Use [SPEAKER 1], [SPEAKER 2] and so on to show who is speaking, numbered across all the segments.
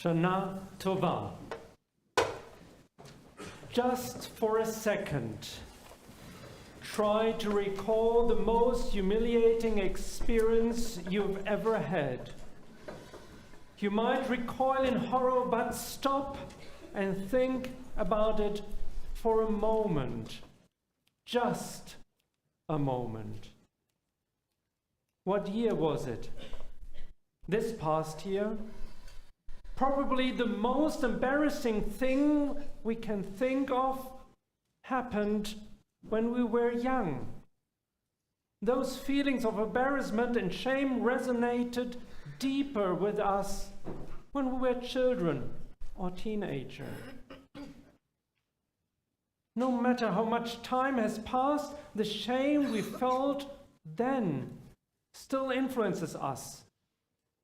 [SPEAKER 1] Shana Tova. Just for a second, try to recall the most humiliating experience you've ever had. You might recoil in horror, but stop and think about it for a moment. Just a moment. What year was it? This past year? Probably the most embarrassing thing we can think of happened when we were young. Those feelings of embarrassment and shame resonated deeper with us when we were children or teenagers. No matter how much time has passed, the shame we felt then still influences us.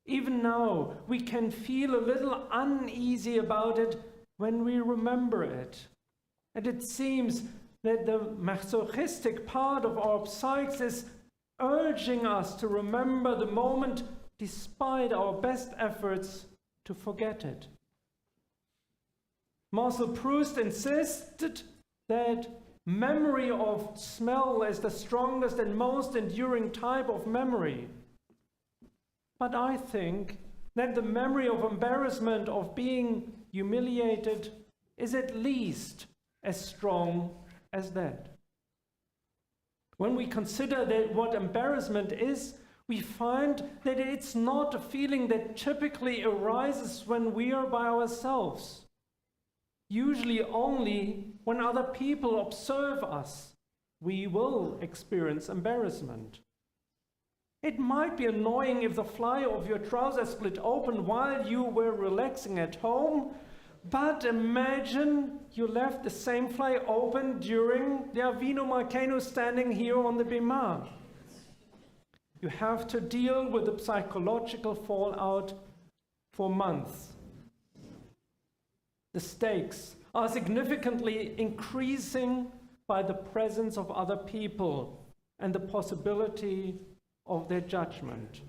[SPEAKER 1] Even now, we can feel a little uneasy about it when we remember it. And it seems that the masochistic part of our psyche is urging us to remember the moment despite our best efforts to forget it. Marcel Proust insisted that memory of smell is the strongest and most enduring type of memory. But I think that the memory of embarrassment, of being humiliated, is at least as strong as that. When we consider that what embarrassment is, we find that it's not a feeling that typically arises when we are by ourselves. Usually only when other people observe us, we will experience embarrassment. It might be annoying if the fly of your trousers split open while you were relaxing at home, but imagine you left the same fly open during the Avinu Malkeinu standing here on the Bima. You have to deal with the psychological fallout for months. The stakes are significantly increasing by the presence of other people and the possibility of their judgment.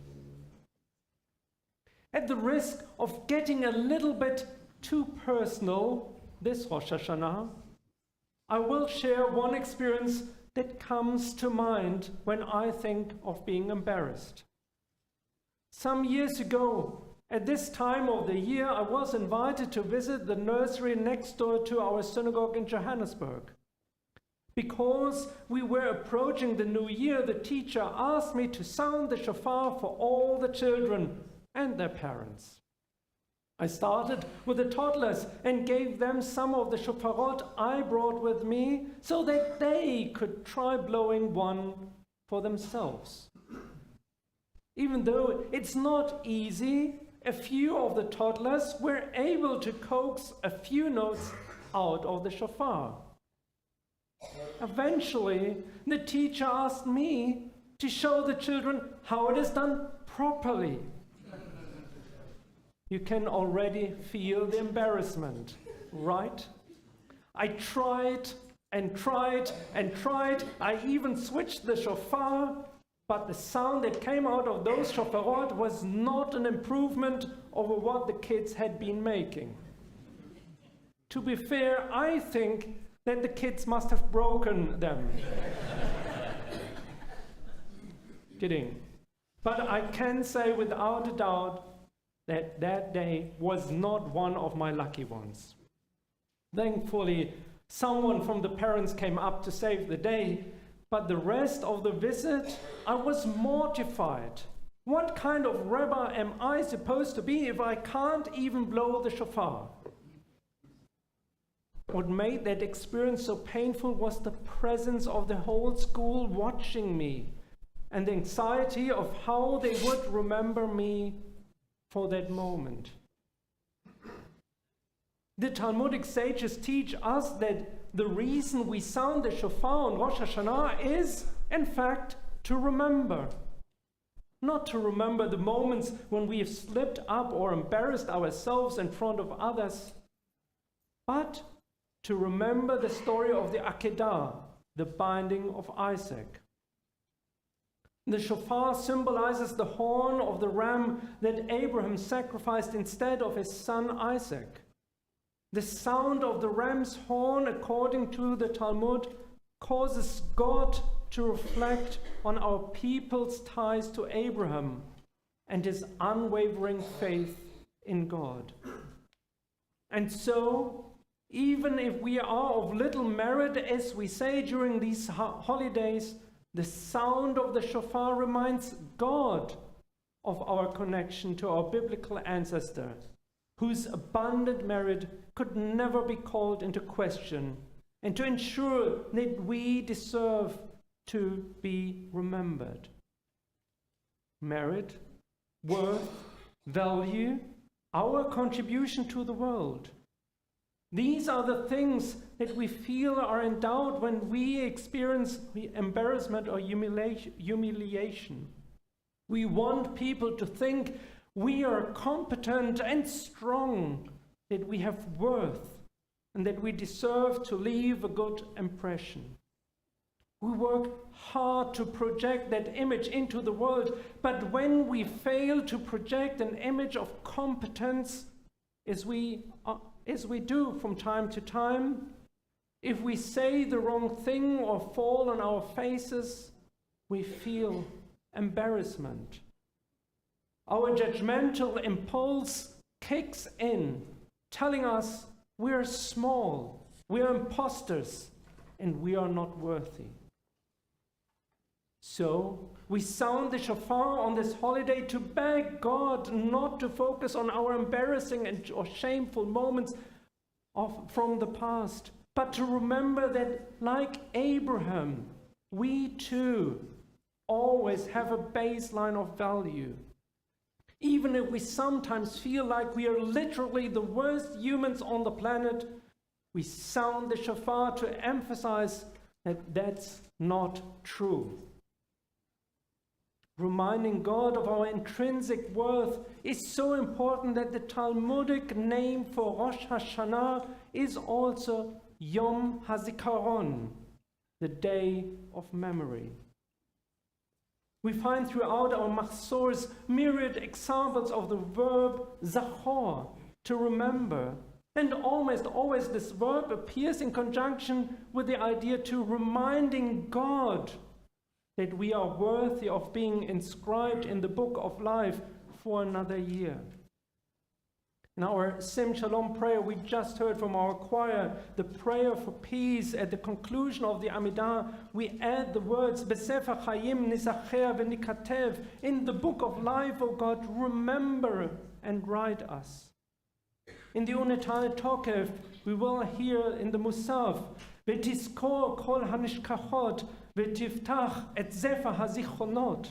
[SPEAKER 1] At the risk of getting a little bit too personal this Rosh HaShanah, I will share one experience that comes to mind when I think of being embarrassed. Some years ago, at this time of the year, I was invited to visit the nursery next door to our synagogue in Johannesburg. Because we were approaching the new year, the teacher asked me to sound the shofar for all the children and their parents. I started with the toddlers and gave them some of the shofarot I brought with me so that they could try blowing one for themselves. Even though it's not easy, a few of the toddlers were able to coax a few notes out of the shofar. Eventually, the teacher asked me to show the children how it is done properly. You can already feel the embarrassment, right? I tried and tried and tried. I even switched the shofar, but the sound that came out of those shofarot was not an improvement over what the kids had been making. To be fair, I think that the kids must have broken them. Kidding. But I can say without a doubt that that day was not one of my lucky ones. Thankfully, someone from the parents came up to save the day, but the rest of the visit, I was mortified. What kind of rabbi am I supposed to be if I can't even blow the shofar? What made that experience so painful was the presence of the whole school watching me and the anxiety of how they would remember me for that moment. The Talmudic sages teach us that the reason we sound the shofar on Rosh HaShanah is, in fact, to remember. Not to remember the moments when we have slipped up or embarrassed ourselves in front of others, but to remember the story of the Akedah, the binding of Isaac. The shofar symbolizes the horn of the ram that Abraham sacrificed instead of his son Isaac. The sound of the ram's horn, according to the Talmud, causes God to reflect on our people's ties to Abraham and his unwavering faith in God. And so, even if we are of little merit, as we say during these holidays, the sound of the shofar reminds God of our connection to our biblical ancestor, whose abundant merit could never be called into question, and to ensure that we deserve to be remembered. Merit, worth, value, our contribution to the world. These are the things that we feel are in doubt when we experience embarrassment or humiliation. We want people to think we are competent and strong, that we have worth, and that we deserve to leave a good impression. We work hard to project that image into the world, but when we fail to project an image of competence, as we do from time to time, if we say the wrong thing or fall on our faces, we feel embarrassment. Our judgmental impulse kicks in, telling us we are small, we are imposters, and we are not worthy. So we sound the shofar on this holiday to beg God not to focus on our embarrassing or shameful moments from the past, but to remember that, like Abraham, we too always have a baseline of value. Even if we sometimes feel like we are literally the worst humans on the planet, we sound the shofar to emphasize that that's not true. Reminding God of our intrinsic worth is so important that the Talmudic name for Rosh HaShanah is also Yom HaZikaron, the day of memory. We find throughout our Machzors myriad examples of the verb zachor, to remember. And almost always this verb appears in conjunction with the idea to reminding God that we are worthy of being inscribed in the book of life for another year. In our Sim Shalom prayer, we just heard from our choir the prayer for peace. At the conclusion of the Amidah, we add the words, B'sefer Chayim nisacher v'nikatev, in the book of life, O God, remember and write us. In the Unetal Tokev, we will hear in the Musaf, V'tizkor kol hanishkachot, v'tiftach et sefer hazichonot.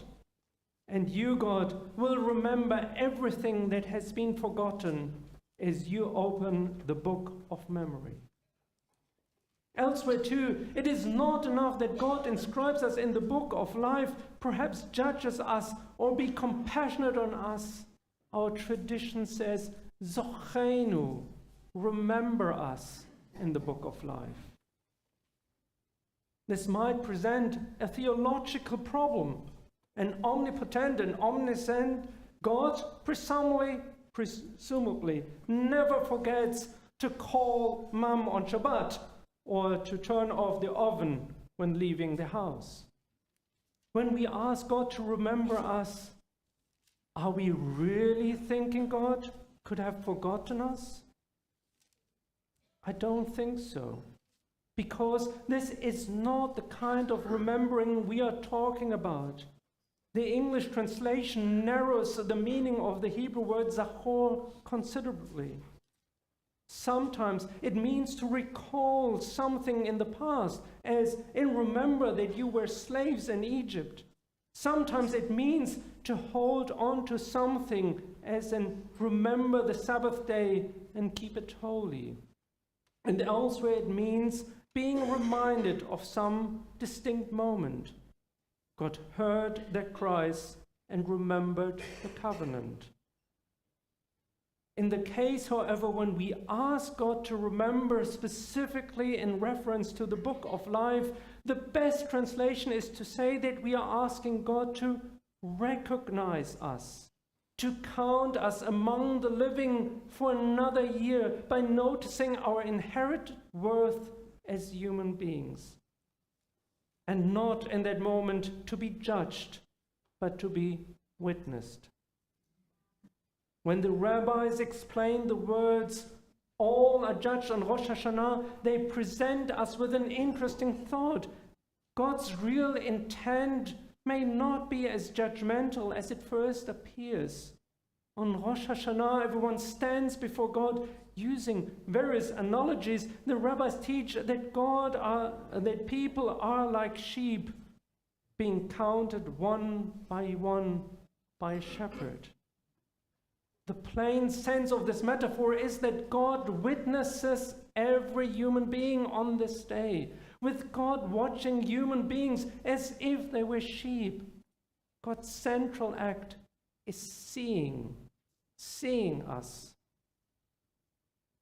[SPEAKER 1] And you, God, will remember everything that has been forgotten as you open the book of memory. Elsewhere too, it is not enough that God inscribes us in the book of life, perhaps judges us or be compassionate on us. Our tradition says, Zochenu, remember us in the book of life. This might present a theological problem. An omnipotent and omniscient God presumably never forgets to call mom on Shabbat or to turn off the oven when leaving the house. When we ask God to remember us, are we really thinking God could have forgotten us? I don't think so. Because this is not the kind of remembering we are talking about. The English translation narrows the meaning of the Hebrew word zachor considerably. Sometimes it means to recall something in the past, as in remember that you were slaves in Egypt. Sometimes it means to hold on to something, as in remember the Sabbath day and keep it holy. And elsewhere it means being reminded of some distinct moment. God heard their cries and remembered the covenant. In the case, however, when we ask God to remember specifically in reference to the book of life, The best translation is to say that we are asking God to recognize us, to count us among the living for another year by noticing our inherent worth as human beings. And not in that moment to be judged, but to be witnessed. When the rabbis explain the words, all are judged on Rosh HaShanah, they present us with an interesting thought. God's real intent may not be as judgmental as it first appears. On Rosh HaShanah, everyone stands before God using various analogies. The rabbis teach that that people are like sheep being counted one by a shepherd. The plain sense of this metaphor is that God witnesses every human being on this day, with God watching human beings as if they were sheep. God's central act is seeing us.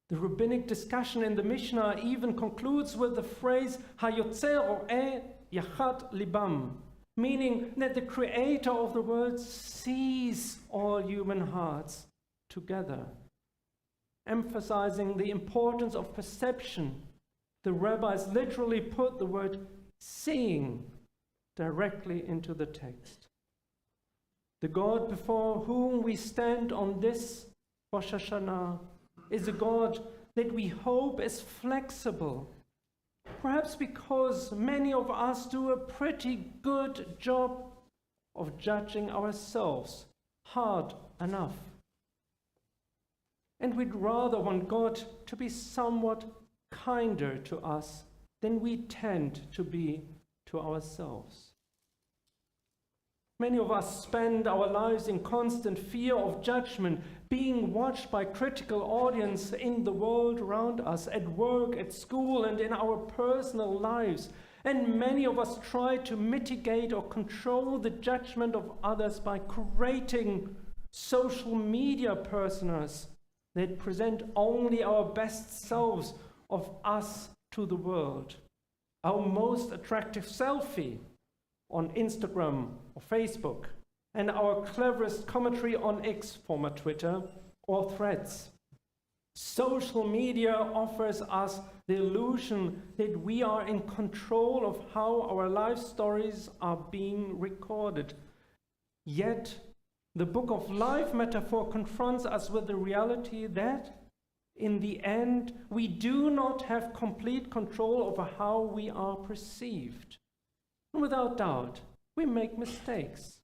[SPEAKER 1] The rabbinic discussion in the Mishnah even concludes with the phrase Hayotzer ro'eh yachat libam, meaning that the creator of the world sees all human hearts together. Emphasizing the importance of perception, the rabbis literally put the word seeing directly into the text. The God before whom we stand on this Rosh HaShanah is a God that we hope is flexible, perhaps because many of us do a pretty good job of judging ourselves hard enough. And we'd rather want God to be somewhat kinder to us than we tend to be to ourselves. Many of us spend our lives in constant fear of judgment, being watched by critical audience in the world around us, at work, at school, and in our personal lives. And many of us try to mitigate or control the judgment of others by creating social media personas that present only our best selves of us to the world. Our most attractive selfie on Instagram or Facebook, and our cleverest commentary on X, former Twitter, or Threads. Social media offers us the illusion that we are in control of how our life stories are being recorded. Yet, the Book of Life metaphor confronts us with the reality that, in the end, we do not have complete control over how we are perceived. Without doubt, we make mistakes.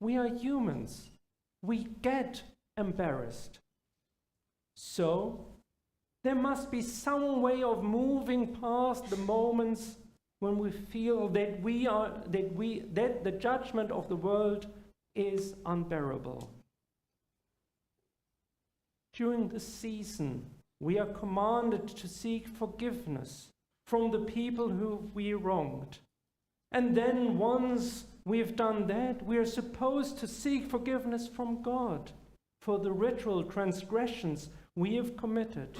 [SPEAKER 1] We are humans. We get embarrassed. So, there must be some way of moving past the moments when we feel that the judgment of the world is unbearable. During the season, we are commanded to seek forgiveness from the people who we wronged. And then once we've done that, we are supposed to seek forgiveness from God for the ritual transgressions we have committed.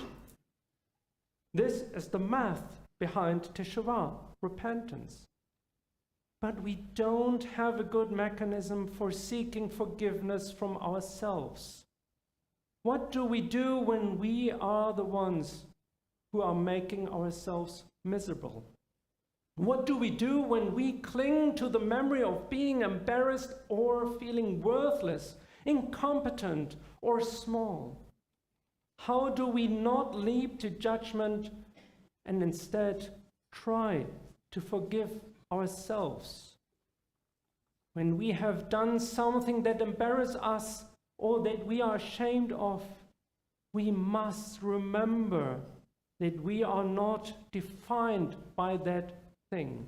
[SPEAKER 1] This is the math behind Teshuvah, repentance. But we don't have a good mechanism for seeking forgiveness from ourselves. What do we do when we are the ones who are making ourselves miserable? What do we do when we cling to the memory of being embarrassed or feeling worthless, incompetent, or small? How do we not leap to judgment and instead try to forgive ourselves? When we have done something that embarrasses us or that we are ashamed of, we must remember that we are not defined by that thing.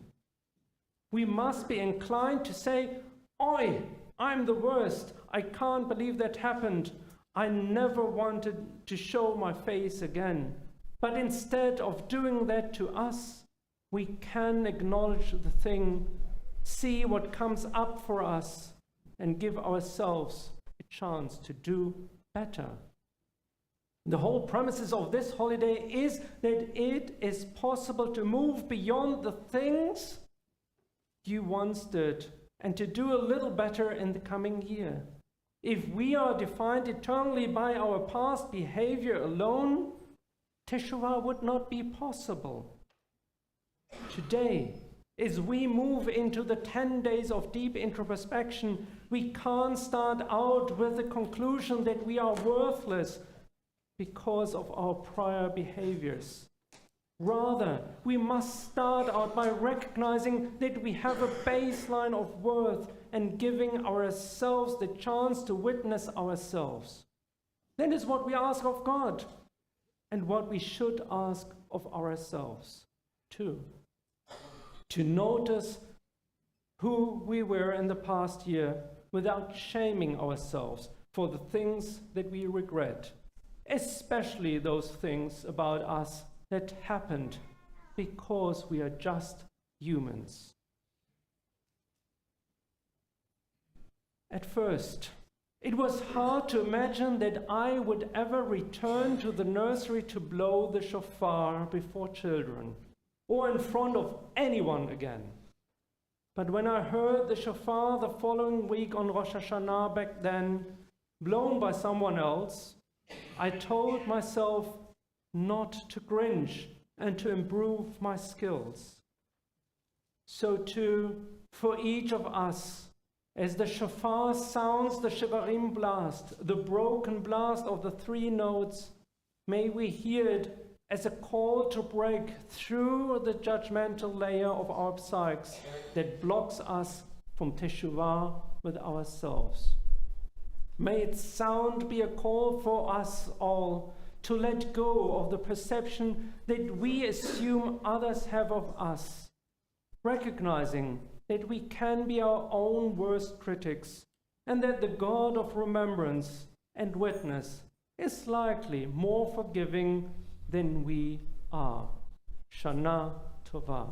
[SPEAKER 1] We must be inclined to say, "Oi, I'm the worst. I can't believe that happened. I never wanted to show my face again." But instead of doing that to us, we can acknowledge the thing, see what comes up for us, and give ourselves a chance to do better. The whole premises of this holiday is that it is possible to move beyond the things you once did and to do a little better in the coming year. If we are defined eternally by our past behavior alone, Teshuvah would not be possible. Today, as we move into the 10 days of deep introspection, we can't start out with the conclusion that we are worthless because of our prior behaviors. Rather, we must start out by recognizing that we have a baseline of worth and giving ourselves the chance to witness ourselves. That is what we ask of God and what we should ask of ourselves too. To notice who we were in the past year without shaming ourselves for the things that we regret, especially those things about us that happened because we are just humans. At first, it was hard to imagine that I would ever return to the nursery to blow the shofar before children or in front of anyone again. But when I heard the shofar the following week on Rosh HaShanah back then, blown by someone else, I told myself not to cringe and to improve my skills. So too, for each of us, as the shofar sounds the shivarim blast, the broken blast of the 3 notes, may we hear it as a call to break through the judgmental layer of our psyches that blocks us from teshuvah with ourselves. May its sound be a call for us all to let go of the perception that we assume others have of us, recognizing that we can be our own worst critics and that the God of remembrance and witness is likely more forgiving than we are. Shana Tova.